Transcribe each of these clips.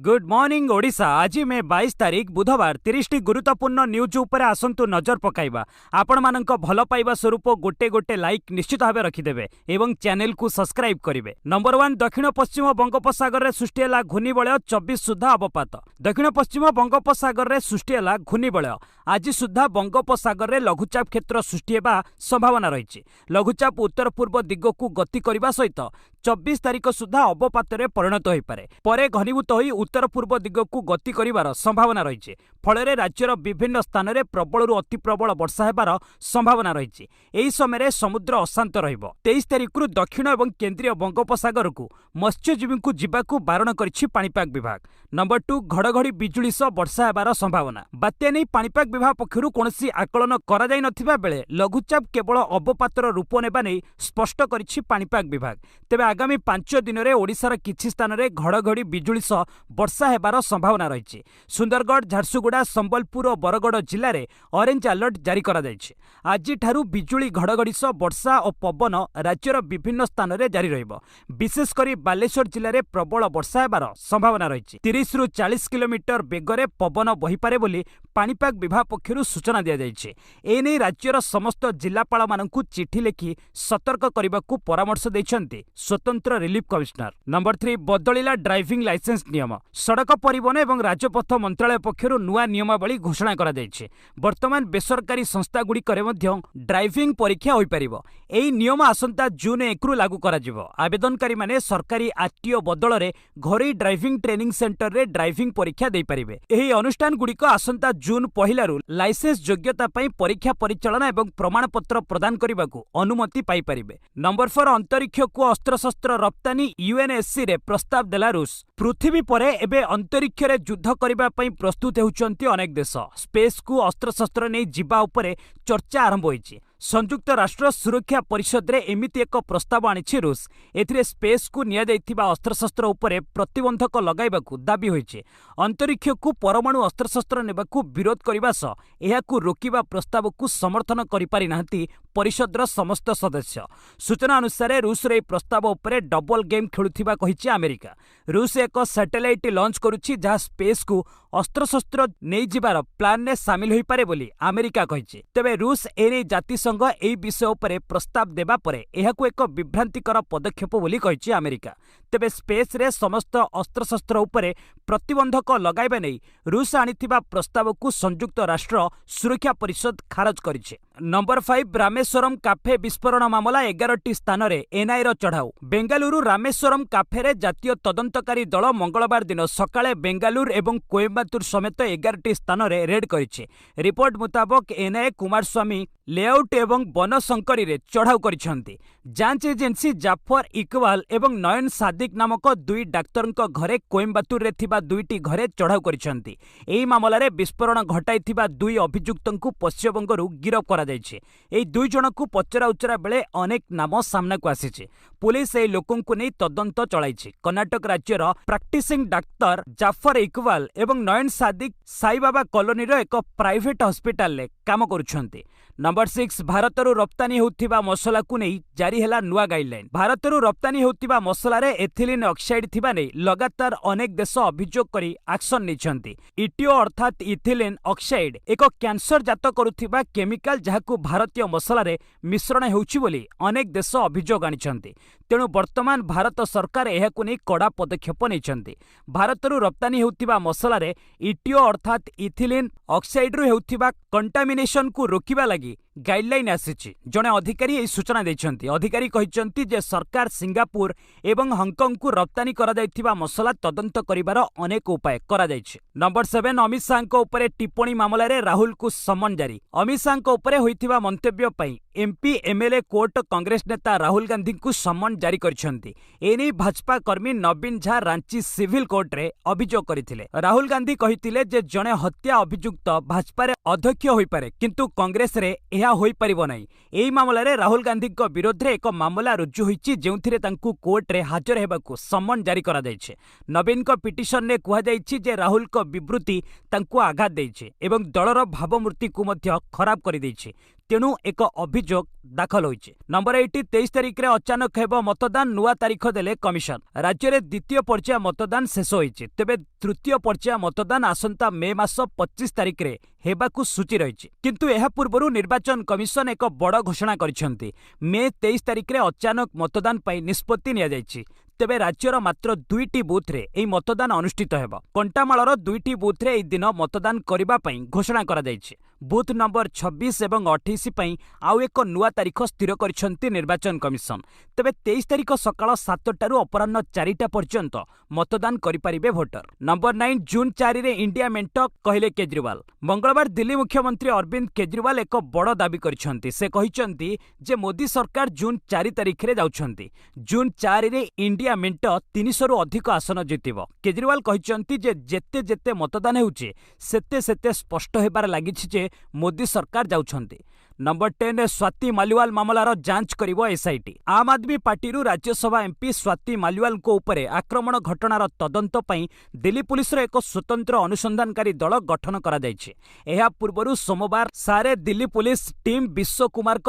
Good morning Odisha. आज में 22 तारीख बुधवार 30 टी गुरुत्वपूर्ण न्यूज उपरे आसंतु नजर पकाइबा। आपण मानक भल पाइबा स्वरूप गोटे गोटे लाइक निश्चित भाव रखिदेवे एवं चैनल को सब्सक्राइब करेंगे। नंबर 1 दक्षिण पश्चिम बंगोपसागर में सृष्टि है घूर्णिबलय 24 सुधा अवपात। दक्षिण पश्चिम बंगोपसागर में सृष्टि है घूर्णिबलय। आज सुधा बंगोपसागर में लघुचाप क्षेत्र सृष्टि होगा संभावना रही। लघुचाप उत्तर पूर्व दिग को गति करने सहित 24 तारीख सुधा अवपात परिणत हो पारे घनीभूत हो उत्तर पूर्व दिग को गति कर संभावना रही। फल राज्यर विभिन्न स्थान में प्रबल अति प्रबल वर्षा होबार संभावना रही। यही समय समुद्र अशांत रहिबो। 23 तारीख दक्षिण और केंद्रीय बंगोपसागर को मत्स्यजीवी को जीवाकू बारण करिछि पाणीपाग विभाग। नंबर 2 घड़घड़ी बिजुली सह वर्षा होबार संभावना। बात्या नहीं पाणीपाग विभाग पक्षरु कोनोसी आकलन करा जाय नथिबा बेले लघुचाप केवल अवपातर रूप नेबा नै स्पष्ट करिछि पाणीपाग विभाग। तेबे आगामी 5 दिन में ओडिशार किछि स्थान में घड़घड़ी बिजुली सह वर्षा होबार संभावना रही। सुंदरगढ़, झारसुगुड़ा, संबलपुर और बरगड़ जिले में ऑरेंज अलर्ट जारी करा जायछि। आज बिजुली घड़घड़ी सह वर्षा और पवन राज्यर विभिन्न स्थान में जारी रहिबो। विशेषकर बालेश्वर जिले में प्रबल वर्षा होबार संभावना रही। 30 ରୁ 40 किलोमीटर बेगरे पवन बहिपारे बोली पाणीपाग विभाग पक्षरु सूचना दिया जायछि। एने राज्यर समस्त जिलापाल मानकु चिठी लिखि सतर्क करबाकू परामर्श दैछन्ति स्वतंत्र रिलीफ कमिश्नर। नंबर 3 बदलिला ड्राइविंग लाइसेंस नियम। सड़क परिवहन एवं राजपथ मंत्रालय पक्षरु नुआ नियमावली घोषणा करा जायछि। वर्तमान बेसरकारी संस्था गुड़िकरे मध्य ड्राइविंग परीक्षा होई परिबो। एही नियम आसंता जून 1 रु लागू करा जिवो। आवेदनकारी माने सरकारी आरटीओ बदल रे घरोई ड्राइविंग ट्रेनिंग सेंटर रे ड्राइविंग परीक्षा दे पारिबे। एही अनुष्ठान गुड़िक आसंता जून 1 रु लाइसेंस योग्यता पई परीक्षा परिचालन एवं प्रमाण पत्र प्रदान करबाकू अनुमति पाई पारिबे। नंबर 4 अंतरिक्ष को अस्त्रशस्त्र रप्तानी यूएनएससी रे प्रस्ताव देला रूस। पृथ्वी परे एबे अंतरिक्ष रे युद्ध करबा पई प्रस्तुत हेउचंती अनेक देश। स्पेस को अस्त्रशस्त्र नै जिबा उपरे चर्चा आरंभ होईछि। संयुक्त राष्ट्र सुरक्षा परिषद रे एमिति एक प्रस्ताव आनिछि रूस। एथिरे स्पेस को निया जाइथिबा अस्त्रशस्त्र उपरे प्रतिबंधक लगाइबाकू दाबी होईछि। अंतरिक्ष को परमाणु अस्त्रशस्त्र नेबाकू विरोध करिबा सह एहाकू रोकिबा प्रस्ताव को समर्थन करि पारि नाहंती परिषदर समस्त सदस्य। सूचना अनुसार रूस रे प्रस्ताव उपरे डबल गेम खेलुथिबा कहिछि अमेरिका। रूस एक सैटेलाइट लॉन्च करुछि जहा स्पेस को अस्त्रशस्त्र नै जिबार प्लान ने शामिल होई पारे बोली अमेरिका कहिछि। तेबे रूस एने जातिसंघ एही विषय उपरे प्रस्ताव देबा परे एहाकू एक विभ्रांतिकर पदक्षेप बोली कहिछि अमेरिका। तेबे स्पेस रे समस्त अस्त्रशस्त्र उपरे प्रतिबंधक लगाइबा नै रूस आनिथिबा प्रस्ताव को संयुक्त राष्ट्र सुरक्षा परिषद खारज करिछि। नंबर 5 रामेश्वरम काफे विस्फोरण मामला 11टी स्थान रे एनआई रो चढ़ाऊ। बेंगालुरु रामेश्वरम काफे रे जातीय तदंतकारी दल मंगलवार दिन सकाळे बेंगालुरु एवं कोयम्बाटूर समेत 11टी स्थान रे रेड करिछि। रिपोर्ट मुताबक एनआई कुमारस्वामी लेआउट एवं बनशंकरी रे चढ़ाऊ करिसंती। जांच एजेंसी जाफर इकबाल एवं नयन सादिक नामक दुई डाक्तरक घरे कोयम्बाटूर रे थिबा दुईटी घरे चढ़ाऊ करिसंती। एही मामला रे विस्फोरण घटाइथिबा दुई अभियुक्तंकु पश्चिमबंगरु गिरफ करा जायछि। एही दुई जनकु पचरा उचरा बेले अनेक नाम सामना को आसीछि। पुलिस एही लोकंकु नै तदंत चलाइछि। कर्नाटक राज्यर प्रैक्टिसिंग डाक्तर जाफर इकबाल एवं नयन सादिक साईबाबा कॉलोनी रो एक प्राइवेट हॉस्पिटल ले काम करुछंती। नंबर 6 भारतरु रप्तानी होउथिबा मसला को नै जारी हैला नुआ गाइडलाइन। भारतरु रप्तानी होउथिबा मसला रे एथिलीन ऑक्साइड थिबा नै लगातार अनेक देश अभियोग करी एक्शन निछंती। इटिओ अर्थात इथिलीन ऑक्साइड एक कैंसर जात करुथिबा केमिकल जहाकू भारतीय मसला रे मिश्रण हेउछि बोली अनेक देश अभियोग आनिछंती। तेणु वर्तमान भारत सरकार एहाकू नै कड़ा पदक्षेप नैछंती। भारतरु रप्तानी होउथिबा मसला रे इटिओ अर्थात इथिलीन ऑक्साइड रु हेउथिबा कंटामिनेशन को रोकिबा लागि गाइडलाइन आसीछि। जणे अधिकारी एही सूचना दैछंती। अधिकारी कहिसंती जे सरकार सिंगापुर एवं हांगकांग को रप्तानी करा जाइथिबा मसला तदंत करिबार अनेक उपाय करा जाइछि। नंबर 7 अमित शाह को उपरे टिप्पणी मामला रे राहुल को समन जारी। अमित शाह को उपरे होइथिबा मंतव्य पई एमपी एमएलए कोर्ट कांग्रेस नेता राहुल गांधी को समन जारी करिसंती। एनी भाजपा कर्मी नवीन झा रांची सिविल कोर्ट रे अभियोग करिथिले। राहुल गांधी कहिथिले जे जणे हत्या अभियुक्त भाजपा रे अध्यक्ष होई पारे किंतु कांग्रेस रे एहा होई परिबो नै। एही मामला रे राहुल गांधी को विरोध रे एक मामला रुजु होईछि जेउथिरे तांकु कोर्ट रे हाजर हेबाकू समन जारी करा दैछि। नवीन को पिटिशन ने कुहा जाईछि जे राहुल को विवृत्ति तांकु आघात दैछि एवं दलर भावमूर्ति को मध्य खराब करि दैछि। तेणु एक अभियोग दाखल होइछि। नंबर 8 23 तारिख रे अचानक हेबो मतदान नुआ तारीख देले कमिशन। राज्य रे द्वितीय पर्याय मतदान शेष होइछि। तेबे तृतीय पर्याय मतदान आसंता मे मास 25 तारिख रे हेबाकू सूची रहिछि। किंतु एहा पूर्वरु निर्वाचन कमिशन एक बड़ घोषणा करिसेंति। मे 23 तारिख रे अचानक मतदान पई निष्पत्ति निया जाइछि। तेबे राज्यर मात्र 2टी बूथ रे एई मतदान अनुष्ठित हेबो। कंटामालर 2टी बूथ रे एई दिन मतदान करिबा पई घोषणा करा जाइछि। बूथ नंबर 26 एवं 28 पई आउ एक नुआ तारीख स्थिर करिसेंति निर्वाचन कमिशन। तेबे 23 तारीख सकाळ 7टारु अपराह्न 4टा पर्यंत मतदान करि परिबे भोटर। नंबर 9 जून 4 रे इंडिया मेंट कहिले केजरीवाल। मंगलवार दिल्ली मुख्यमंत्री अरविंद केजरीवाल एक बड़ दाबी करिसेंति। से कहिसेंति जे मोदी सरकार जून 4 तारिख रे जाउछंती। जून 4 रे इंडिया मेंट 300 रु अधिक आसन जितिबो। केजरीवाल कहिसेंति जे जेते जेते मतदान हेउचे सेते सेते स्पष्ट हेबार लागिछि जे मोदी सरकार जाउछंती। नंबर 10 स्वाति मालिवाल मामलार जांच करिवो एसआईटी। आम आदमी पार्टी राज्यसभा एमपी स्वाति मालिवाल को उपरे आक्रमण घटनार तदंत पई दिल्ली पुलिस एक स्वतंत्र अनुसंधानकारी दल गठन करा जायछि। एहा पूर्वरु सोमवार सारे दिल्ली पुलिस टीम विश्व कुमार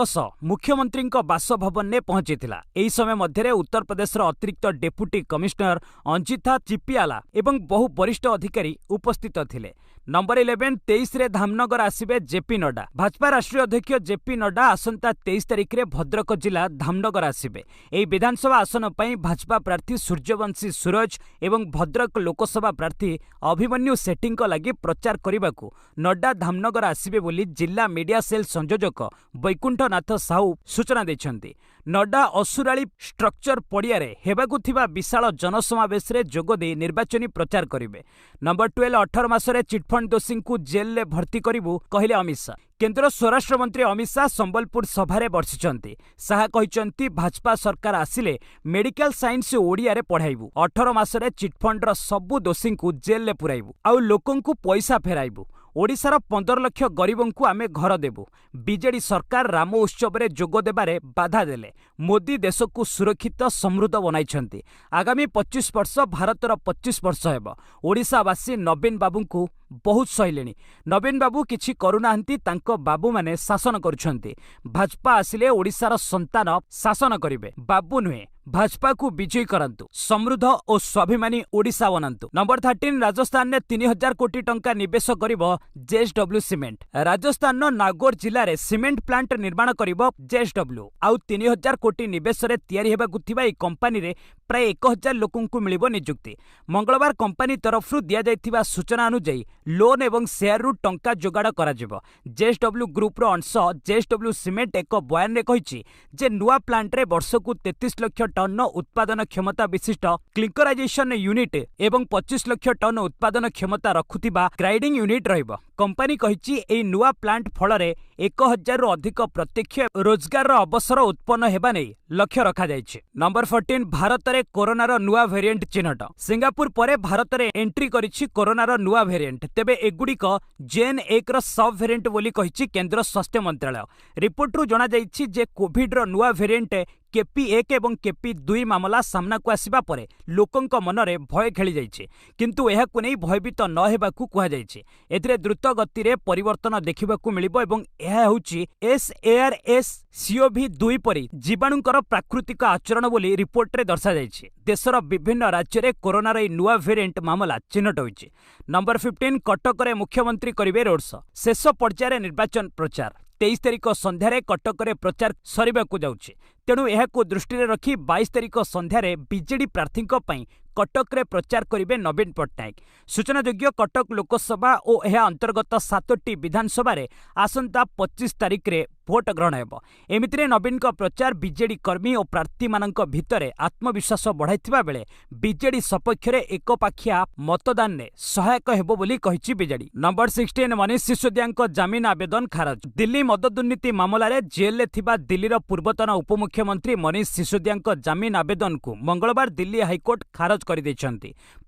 मुख्यमंत्री बासभवन ने पहुंचीथिला। एही समय मध्यरे उत्तर प्रदेश अतिरिक्त डेप्यूटी कमिश्नर अंजिता चिपियाला एवं बहु वरिष्ठ अधिकारी उपस्थित थिले। नंबर 11 23 रे धामनगर आसिबे जेपी नड्डा। भाजपा राष्ट्रीय अध्यक्ष जेपी नड्डा आसंता 23 तारिख रे भद्रक जिला धामनगर आसिबे। एही विधानसभा आसन पई भाजपा प्रार्थी सूर्यवंशी सूरज एवं भद्रक लोकसभा प्रार्थी अभिमन्यु सेठींक लागि प्रचार करिबाकू नड्डा धामनगर आसिबे बोली जिला मीडिया सेल संयोजक बैकुंठनाथ साहू सूचना दैछंती। नड्डा असुराली स्ट्रक्चर पड़ियारे हेबाकू थिबा विशाल जनसमावेश रे जोगदे निर्वाचनी प्रचार करिवे। नंबर 12 18 मासरे चिटफंड दोषी को जेल ले भर्ती करिवु कहले अमित शाह। केंद्र स्वराष्ट्र मंत्री अमित शाह संबलपुर सभारे बर्षिचंती। शाह कहिचंती भाजपा सरकार आसिले मेडिकल साइंस ओडिया रे पढ़ाइबु। 18 मासरे चिटफंड रो सबु दोषी को जेल ले पुराइबु आउ लोकंकु पैसा फेराइबु। ओडिशार 15 लाख गरीबंकु आमे घर देबु। बीजेडी सरकार राम उत्सव रे जोग देबारे बाधा देले। मोदी देश को सुरक्षित समृद्ध बनाइछंती। आगामी 25 वर्ष भारतर 25 वर्ष हेबो। ओडिशावासी नवीन बाबूंकु बहुत सहिलेनी। नवीन बाबू किछि करुनाहंती, तांको बाबू माने शासन करुछंती। भाजपा आसिले ओडिशार संतान शासन करिवे। बाबू नुहे भाजपा को विजयी करंतु, समृद्ध और स्वाभिमानी ओडिशा बनंतु। नंबर 13 राजस्थान ने 3000 कोटी टंका निवेश करिवो जेएसडब्ल्यू सीमेंट। राजस्थान नो नागौर जिल्ला रे सीमेंट प्लांट निर्माण करिवो जेएसडब्ल्यू। आउ 3000 कोटी निवेश रे तयारी हेबाकू थिबा ए कंपनी रे प्राय 1000 लोकंकु मिलिबो नियुक्ति। मंगलवार कंपनी तरफरु दिया जायथिबा सूचना अनुसार लोन एवं शेयर रु टंका जोगाड़ कराजिबो। जेएसडब्ल्यू ग्रुप रो अंश जेएसडब्ल्यू सीमेंट एक बयान रे कहिछि जे नुआ प्लांट रे वर्षकु 33 लाख टन उत्पादन क्षमता विशिष्ट क्लिंकराइजेशन यूनिट एवं 25 लाख टन उत्पादन क्षमता रखुथिबा ग्राइंडिंग यूनिट रहिबो। कंपनी कहिछि एई नुआ प्लांट फलरे 1000 रु अधिक प्रत्यक्ष रोजगार अवसर उत्पन्न हेबा नै लक्ष्य रखा जायछि। नंबर 14 भारत रे कोरोना रो नुआ वेरिएंट चिन्हट। सिंगापुर परे भारत रे एंट्री करिछि कोरोना रो नुआ वेरिएंट। तेबे एगुडिक जेन 1 रो सब वेरिएंट बोली कहिछि केंद्र स्वास्थ्य मंत्रालय। रिपोर्ट रु जणा जायछि जे कोविड रो नुआ वेरिएंट केपी1 एवं केपी2 मामला सामना को आसिबा परे लोकंक मनरे भय खेली जाइछि। किंतु एहाकु नै भयभीत न हेबाकू कुहा जाइछि। एथिरे द्रुत गति रे परिवर्तन देखिबाकू मिलिबो एवं एहा होउछि SARS-CoV-2 परि जीवाणुंकर प्राकृतिक आचरण बोली रिपोर्ट रे दर्शा जाइछि। देशर विभिन्न राज्य रे कोरोना रे नुआ वेरिएंट मामला चिन्हट होइछि। नंबर 15 कटक रे मुख्यमंत्री करिवे रोड शो। शेष पर्याय निर्वाचन प्रचार 23 तारिख संध्यारे कटक रे प्रचार सरिबाकू जाउछि। तेणु एहाकू दृष्टि रे रखी 22 तारिख संध्यारे बीजेडी प्रार्थींक पई कटक रे प्रचार करिवे नवीन पट्टनायक। सूचनायोग्य कटक लोकसभा और यह अंतर्गत 7टी विधानसभा रे आसंता 25 तारिख रे भोट ग्रहण हेबो। एमितिरे नवीन का प्रचार बीजेडी कर्मी और प्रार्थी मानक भितरे आत्मविश्वास बढ़ाइथिबा बेले बीजेडी सपक्ष रे एकपाखिया मतदान ने सहायक हेबो बोली कहिछि बीजेडी। नंबर 16 मनीष सिसोदियाक जामीन आवेदन खारज। दिल्ली मद दुर्नीति मामला रे जेल रे थिबा दिल्लीर पूर्वतन उपमुख्य उपमुख्यमंत्री मनीष सिसोदिया जमीन आवेदन को मंगलवार दिल्ली हाइकोर्ट खारज कर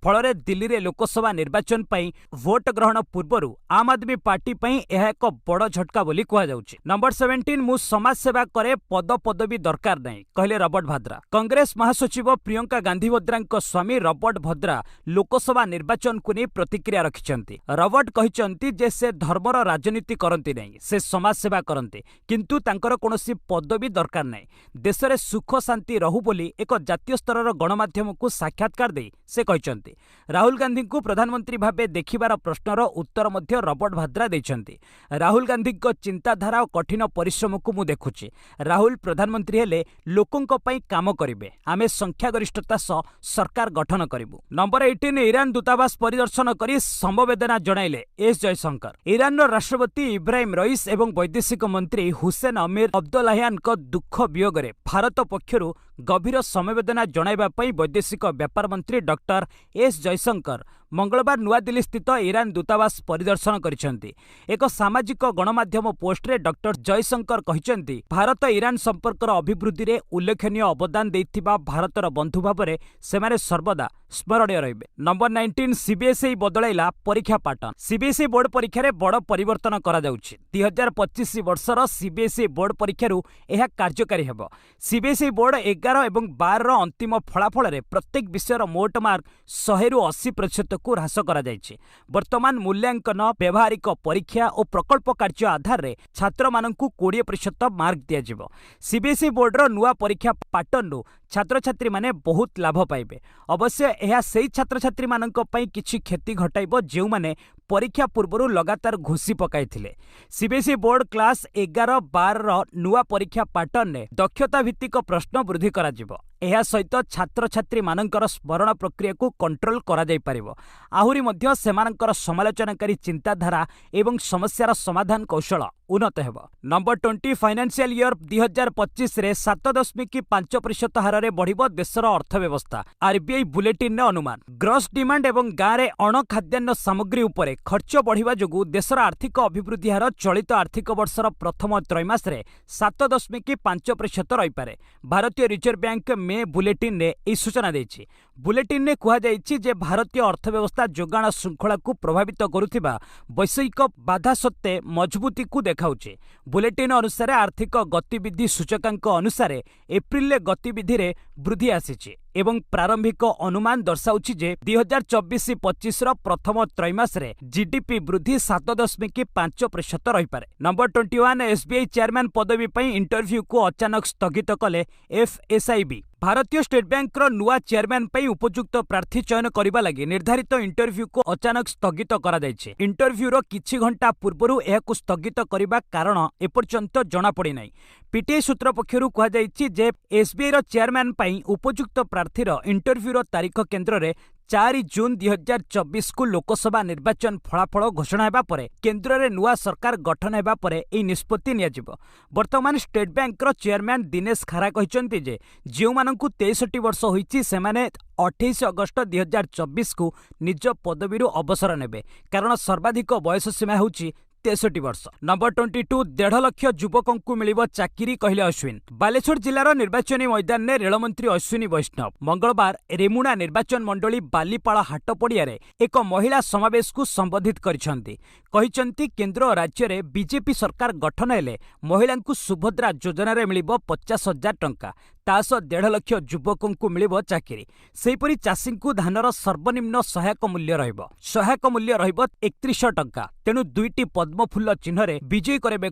फल दिल्ली रे लोकसभा निर्वाचन पर भोट ग्रहण पूर्व आम आदमी पार्टी यह एक बड़ झटका बोली कहुछि। नंबर 17 मु समाज सेवा करे पद पदवी दरकार नहीं कहले रॉबर्ट भद्रा। कांग्रेस महासचिव प्रियंका गांधी भद्रा स्वामी रॉबर्ट भद्रा लोकसभा निर्वाचन को नहीं प्रतिक्रिया रखिछंती। रॉबर्ट कहिछंती जे से धर्मर राजनीति करती नहीं, से समाज सेवा करते किंतु तांकर कोनोसी पदवी दरकार नहीं। देश में सुख शांति रहू बोली एक जातीय स्तर गणमाध्यम को साक्षात्कार दे से कहिछंती। राहुल गांधी को प्रधानमंत्री भावे देखिबार प्रश्नर उत्तर मध्य रॉबर्ट भद्रा देछंती। राहुल गांधी को चिंताधारा और कठिन परिश्रम को मु देखुछि। राहुल प्रधानमंत्री हेले लोकंक पई काम करिवे, आमे संख्यागरिष्ठता सह सरकार गठन करिबु। नंबर 18 ईरान दूतावास परिदर्शन करी समवेदना जणाइले एस जयशंकर। ईरान राष्ट्रपति इब्राहिम रईस एवं वैदेशिक मंत्री हुसैन अमीर अब्दुल्लाहियान को दुख वियोगरे भारत पक्षरु गभीर समवेदना जणाइबा पई वैदेशिक व्यापार मंत्री डॉक्टर एस जयशंकर मंगलवार नुआदिल्ली स्थित ईरान दूतावास परिदर्शन करिसेंती। एक सामाजिक गणमाध्यम पोस्टरे डॉक्टर जयशंकर कहिसेंती भारत ईरान संपर्कर अभिवृद्धि रे उल्लेखनीय अवदान देथिबा भारतर बंधु भावरे सेमाने सर्वदा स्मरणीय रहिबे। नंबर 19 सीबीएसई बदलाइला परीक्षा पैटर्न। सीबीएसई बोर्ड परीक्षा रे बड़ परिवर्तन करा जाउछि। 2025 वर्षर सीबीएसई बोर्ड परीक्षारु एहा कार्यकारी हेबो। सीबीएसई बोर्ड 11 एवं 12 अंतिम फलाफल रे प्रत्येक विषयर मोट मार्क 100 रु 80% को ह्रास करा जायछि। वर्तमान मूल्यांकन व्यवहारिक परीक्षा और प्रकल्प कार्य आधार रे छात्र माननकु 20% मार्क दिया जिवो। सीबीएसई बोर्ड रो नुआ परीक्षा पैटर्न रो छात्र छात्री माने बहुत लाभ पाइबे। अवश्य यह से छात्र छात्री माननक पई किछि क्षति घटाइबो जेउ माने परीक्षा पूर्व लगातार घोषी पकाई थिले। सीबीएसई बोर्ड क्लास 11-12 नुआ परीक्षा पैटर्न ने दक्षता भित्तिक प्रश्न वृद्धि करा जिवो। एहा सहित छात्र छात्री माननकर स्मरण प्रक्रिया को कंट्रोल करा जाय परिबो। आहुरी मध्य सेमानकर समालोचनाकारी चिंताधारा एवं समस्यार समाधान कौशल उन्नत हेबो। नंबर 20 फाइनेंशियल ईयर 2025 रे 7.5% हार रे बढ़िबो देशर अर्थव्यवस्था। आरबीआई बुलेटिन ने अनुमान ग्रॉस डिमांड एवं गाँव रे अणखाद्यान्न सामग्री उपरे खर्च बढ़िबा जोगु देशर आर्थिक अभिवृद्धि हार चलित आर्थिक वर्षर प्रथम त्रैमास रे 7.5% रही पारे। भारतीय रिजर्व बैंक मे बुलेटिन ने यह सूचना देछि। बुलेटिन ने कहा जायछि जे भारतीय अर्थव्यवस्था जोगाण श्रृंखला को प्रभावित करुथिबा वैश्विक बाधा सत्ते मजबूती को देखाउछि। बुलेटिन अनुसार आर्थिक गतिविधि सूचकांक अनुसार एप्रिल गतिविधि रे वृद्धि आसीछि एवं प्रारंभिक अनुमान दर्शाउछि जे 2024-25 प्रथम त्रैमास रे जीडीपी वृद्धि 7.5% रही पारे। नंबर 21 एसबीआई चेयरमैन पदवी पई इंटरव्यू को अचानक स्थगित कले एफएसआईबी। भारतीय स्टेट बैंक रो नुआ चेयरमैन पई उपयुक्त प्रार्थी चयन करिबा लागि निर्धारित इंटरव्यू को अचानक स्थगित करा जायछि। इंटरव्यू रो किछि घंटा पूर्वरु एहाकु स्थगित करिबा कारण एपर्यंत जणा पड़ि नै। पीटीआई सूत्र पक्षरु कहा जायछि जे एसबीआई रो चेयरमैन पई उपयुक्त प्रार्थीर इंटरव्यू रो तारीख केंद्र रे 4 जून 2024 को लोकसभा निर्वाचन फलाफल घोषणा हेबा परे केंद्र रे नुआ सरकार गठन हेबा परे एई निष्पत्ति नियाजिबो। वर्तमान स्टेट बैंक रो चेयरमैन दिनेश खारा कहिसंती जे जेउ माननकु 63 वर्ष होईछि सेमाने 28 अगस्त 2024 को निज पदवीरु अवसर नेबे कारण सर्वाधिक बयस सीमा होउछि 63 वर्ष। नंबर 22 1.5 लाख युवकों को मिलिबो चाकरी कहले अश्विन। बालेश्वर जिलार निर्वाचनी मैदान में रेलमंत्री अश्विनी वैष्णव मंगलवार रेमुणा निर्वाचन मंडली बालीपाड़ा हाट पड़िया एक महिला समावेश को संबोधित करिसेंती। कहिसेंती केंद्र और राज्य में बीजेपी सरकार गठन हेले महिला को सुभद्रा योजना रे मिलिबो 50,000 टंका तास 1.5 लाख युवकों को मिलिबो चाकरी। सेहीपरि चाषी को धानर सर्वनिम्न सहायक मूल्य रहिबो। सहायक मूल्य रहिबो 3100 टंका। तेणु 2टी पद्मफुल चिन्ह विजयी करने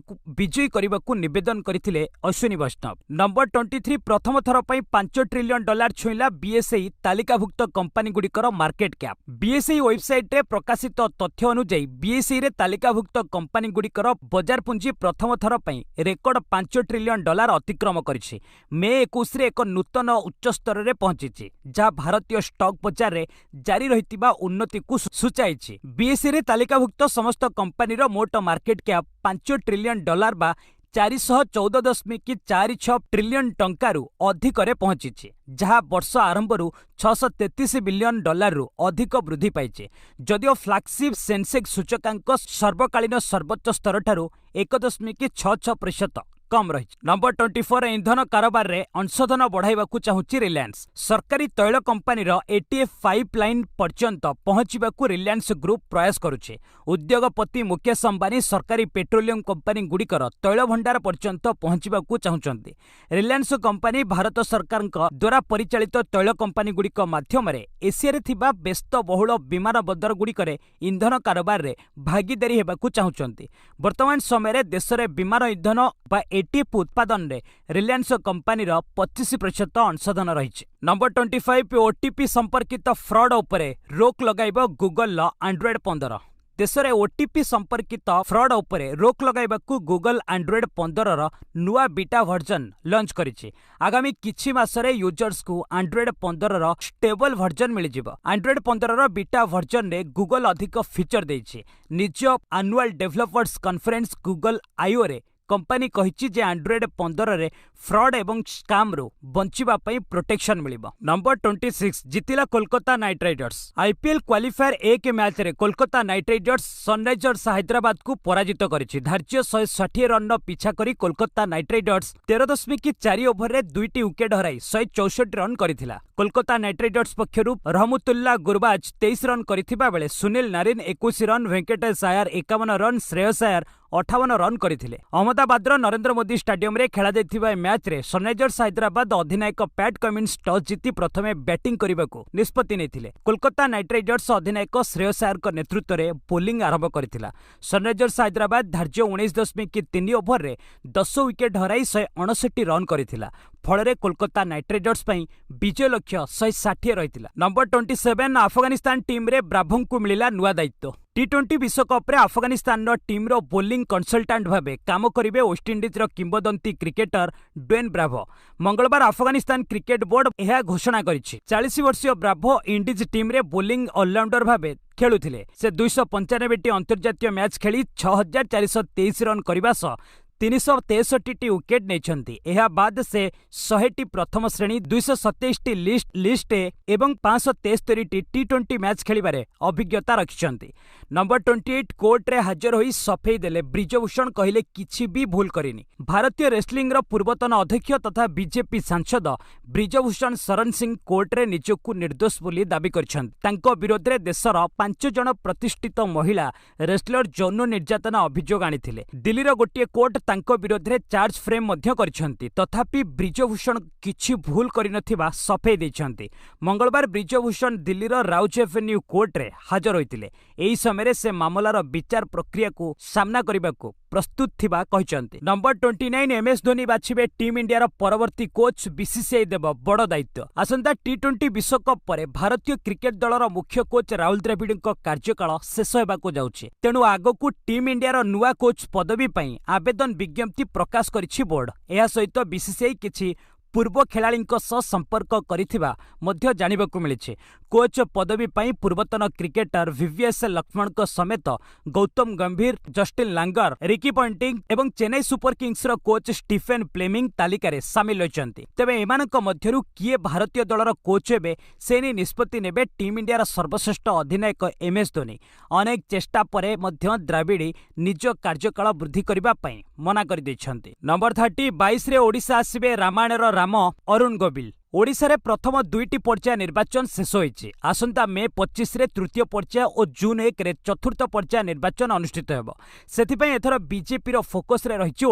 निवेदन करथिले अश्विनी वैष्णव। नंबर 23 प्रथम थर पई $5 ट्रिलियन छुईला बीएसई तालिकाभुक्त कंपनी गुड़िकर मार्केट कैप। बीएसई वेबसाइट रे प्रकाशित तथ्य अनुसार बीएसई रे तालिकाभुक्त कंपनी गुड़िकर बजार पुंजी प्रथम थर पई रेकर्ड $5 ट्रिलियन अतिक्रम करिछि। मे 21 रे एक नूतन उच्च स्तर रे पहुंची जहाँ भारतीय स्टॉक बाजार रे जारी रहितिबा उन्नति को सूचाइछि। बीएसई रे तालिकाभुक्त समस्त कंपनी रो मोट मार्केट कैप $5 ट्रिलियन बा 414.46 ट्रिलियन टंकारु अधिक रे पहुंची जहाँ वर्ष आरंभरू $633 बिलियन रु अधिक वृद्धि पाइছে। जदिओ फ्लैगशिप सेंसेक्स सूचकांक सर्वकालीन सर्वोच्च स्तर ठारू 1.66% कम रही। नंबर 24 इंधन कारोबार रे अंशधन बढ़ाइबाकू चाहूची रिलायंस। सरकारी तैल कंपानी एटीएफ पाइपलाइन पर्यंत पहुंचवाकू रिलायंस ग्रुप प्रयास करुचे। उद्योगपति मुकेश अंबानी सरकारी पेट्रोलियम कंपानी गुड़िकर तैल भंडार पर्यंत पहुंचवाकू चाहूचंती। रिलायंस कंपानी भारत सरकार द्वारा परिचालित तैल कंपानी गुड़िक माध्यम एशिया थिबा व्यस्त बहुल विमान बंदर गुड़िकरे इंधन कारोबार रे भागीदारी हेबाकू चाहूचंती। वर्तमान समय देश में विमान इंधन बा एटीएफ उत्पादन रे रिलायंस कंपानी 25% अंशधन रही। नंबर 25 ओटीपी संपर्कित फ्रॉड उपरे रोक लगाइबो गूगल एंड्रॉइड 15। देश में ओटीपी संपर्कित फ्रॉड उपरे रोक लगाइबाकू गूगल एंड्रॉइड 15 नुआ बीटा वर्जन लॉन्च करिछि। आगामी किछि मासरे यूजर्स को एंड्रॉइड 15 स्टेबल वर्जन मिल जिवो। एंड्रॉइड 15 बीटा वर्जन रे गूगल अधिक फीचर देछि। निज annual developers conference Google IO रे कंपनी कहिछि जे एंड्रॉइड 15 रे फ्रॉड एवं स्कैम रो बंचिबा पई प्रोटेक्शन मिलिबो। नंबर 26 जितिला Kolkata Knight Riders. IPL qualifier 1 match रे Kolkata Knight Riders Sunrisers Hyderabad को पराजित करिछि। धार्य 160 रन पीछा करी कोलकाता नाइट राइडर्स 13.4 ओवर रे 2टी विकेट हराई 164 रन करिथिला। कोलकाता नाइट राइडर्स पक्षरु रहमतुल्लाह गुरबाज 23 रन करिथिबा बेले Sunil Narine 21 run, Venkatesh Iyer 51 run, Shreyas Iyer 58 run करथिले। अहमदाबादर नरेंद्र मोदी स्टेडियम रे खेला जायथिबा मैच रे सनराइजर्स हैदराबाद अधिनायक पैट कमिंस टॉस जीति प्रथमे बैटिंग करबाकू निष्पत्ति नेथिले। कोलकाता नाइट राइडर्स अधिनायक श्रेयस आयर नेतृत्व रे बोलिंग आरंभ करथिला। सनराइजर्स हैदराबाद धार्य 19.3 ओवर रे 10 विकेट हराई 159 रन करथिला। फल कोलकाता नाइट राइडर्स पई विजय लक्ष्य 160 रही। नंबर 27 अफगानिस्तान टीम रे ब्राभो को मिला नुआ दायित्व। टी20 विश्वकप रे अफगानिस्तान टीम रो बोलिंग कंसल्टेंट भाबे काम करिवे वेस्टइंडीज रो किंबदंती क्रिकेटर ड्वेन ब्राभो। मंगलवार अफगानिस्तान क्रिकेट बोर्ड यह घोषणा करिछि। 40 वर्षीय ब्राभो इंडीज टीम रे बोलिंग ऑलराउंडर भाबे खेलुथिले। से 295 अंतर्जातीय मैच खेली 6423 रन करबा सह 363 विकेट नेछंती। एहा बाद से 100 प्रथम श्रेणी 227 लिस्ट एवं 573 टी20 मैच खेलिबारे अभिज्ञता रखिछंती। नंबर 28 कोर्ट रे हाजर होई सफेई देले ब्रिजभूषण कहिले किछि भी भूल करिनी। भारतीय रेसलिंग रो पूर्वतन अध्यक्ष तथा बीजेपी सांसद ब्रिजभूषण शरण सिंह कोर्ट रे निजकू निर्दोष बोली दाबी करछंती। तांको विरोध रे देशर 5 जण प्रतिष्ठित महिला रेसलर यौन निर्यातना अभियोग आनिथिले। दिल्लीर गोटे कोर्ट तांको विरोध रे चार्ज फ्रेम मध्य करछंती। तथापि ब्रिजभूषण किछि भूल करिनथिबा सफेई दैछंती। मंगलवार ब्रिजभूषण दिल्लीर राउज एवेन्यू कोर्ट रे हाजर होइतिले। एही समय से मामलार विचार प्रक्रिया को सामना करबाकू प्रस्तुत थिबा कहिसंती। नंबर 29 एमएस धोनी बाछिबे टीम इंडिया परवर्ती कोच बीसीसीआई देव बड़ दायित्व। आसंता टी20 विश्वकप परे भारतीय क्रिकेट दलर मुख्य कोच राहुल द्रविड़ कार्यकाल शेष हेबाकू जाउछि। तेणु आगकू टीम इंडिया नुआ कोच पदवी पई आवेदन विज्ञप्ति प्रकाश करिछि बोर्ड। एहा सहित बीसीसीआई किछि पूर्व खेलाड़ी संपर्क करिथिबा मध्य जानिबाकू मिलिछि। कोच पदवी पई पूर्वतन क्रिकेटर वीवीएस लक्ष्मण समेत गौतम गंभीर, जस्टिन लांगर, रिकी पॉन्टिंग एवं चेन्नई सुपर किंग्स रो कोच स्टीफेन प्लेमिंग तालिकार सामिल होइछन्ति। तेबे एमानक मध्यरु किए भारतीय दलर कोच हेबे सेनी निष्पत्ति नेबे टीम इंडिया सर्वश्रेष्ठ अधिनायक एमएस धोनी। अनेक चेष्टा परे मध्य द्रविड़ निज कार्यकाल वृद्धि करबा पई मना कर दैछन्ति। नंबर 30 22 रे ओडिशा आसीबे रामायणर राम अरुण गोविल। ओडिशा रे प्रथम 2टी पर्याय निर्वाचन शेष होइछि। आसंता मे 25 रे तृतीय पर्याय और जून 1 रे चतुर्थ पर्याय निर्वाचन अनुष्ठित हेबो। सेथिपई एथर बीजेपी रो फोकस रे रहिछि।